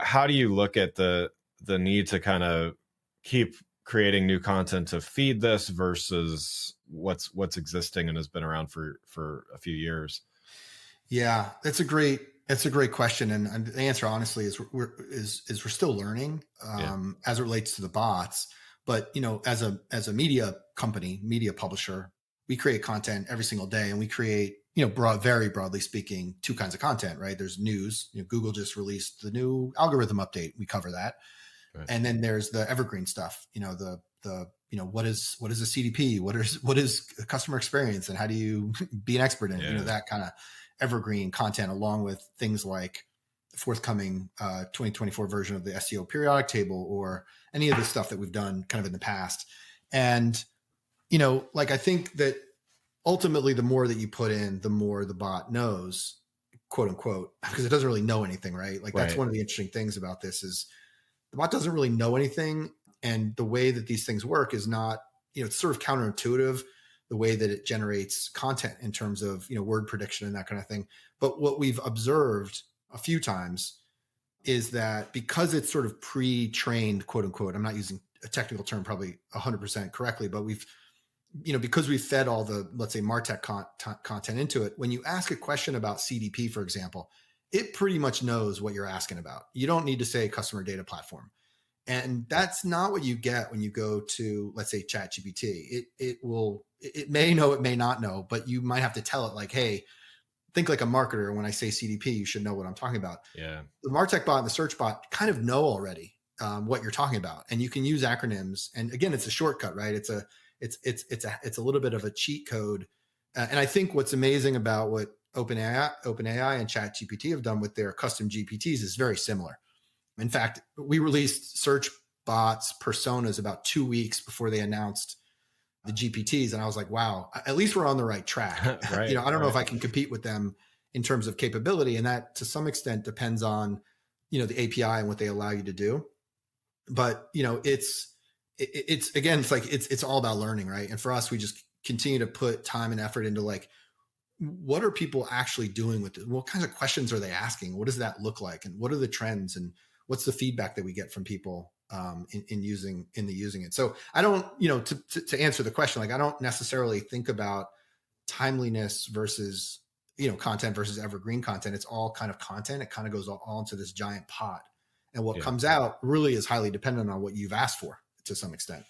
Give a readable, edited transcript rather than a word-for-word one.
How do you look at the need to kind of keep creating new content to feed this versus what's existing and has been around for a few years? Yeah, that's a great question. And the answer honestly is we're still learning Yeah. as it relates to the bots. But as a media company, media publisher, we create content every single day, and we create very broadly speaking, two kinds of content. Right? There's news. Google just released the new algorithm update. We cover that, Right. and then there's the evergreen stuff. What is a CDP? What is a customer experience, and how do you be an expert in it? Yeah. That kind of evergreen content, along with things like the forthcoming 2024 version of the SEO periodic table, or any of the stuff that we've done kind of in the past. And I think that ultimately, the more that you put in, the more the bot knows, quote unquote, because it doesn't really know anything, right? Like that's Right. one of the interesting things about this is the bot doesn't really know anything. And the way that these things work is not, it's sort of counterintuitive, the way that it generates content in terms of, word prediction and that kind of thing. But what we've observed a few times is that because it's sort of pre-trained, quote unquote, I'm not using a technical term probably 100% correctly, but because we've fed all the, let's say, MarTech content into it, when you ask a question about CDP, for example, it pretty much knows what you're asking about. You don't need to say customer data platform. And that's not what you get when you go to, let's say, ChatGPT. It may know, it may not know, but you might have to tell it like, hey, think like a marketer. When I say CDP, you should know what I'm talking about. Yeah. The MarTech bot and the search bot kind of know already what you're talking about. And you can use acronyms. And again, it's a shortcut, right? It's a little bit of a cheat code. And I think what's amazing about what OpenAI and ChatGPT have done with their custom GPTs is very similar. In fact, we released search bots personas about 2 weeks before they announced the GPTs. And I was like, wow, at least we're on the right track. Right. I don't know if I can compete with them in terms of capability. And that to some extent depends on, the API and what they allow you to do. But, it's again, it's all about learning, right? And for us, we just continue to put time and effort into like, what are people actually doing with it? What kinds of questions are they asking? What does that look like? And what are the trends? And what's the feedback that we get from people in using it? So I don't, to answer the question, like I don't necessarily think about timeliness versus, content versus evergreen content. It's all kind of content. It kind of goes all into this giant pot. And what comes out really is highly dependent on what you've asked for to some extent.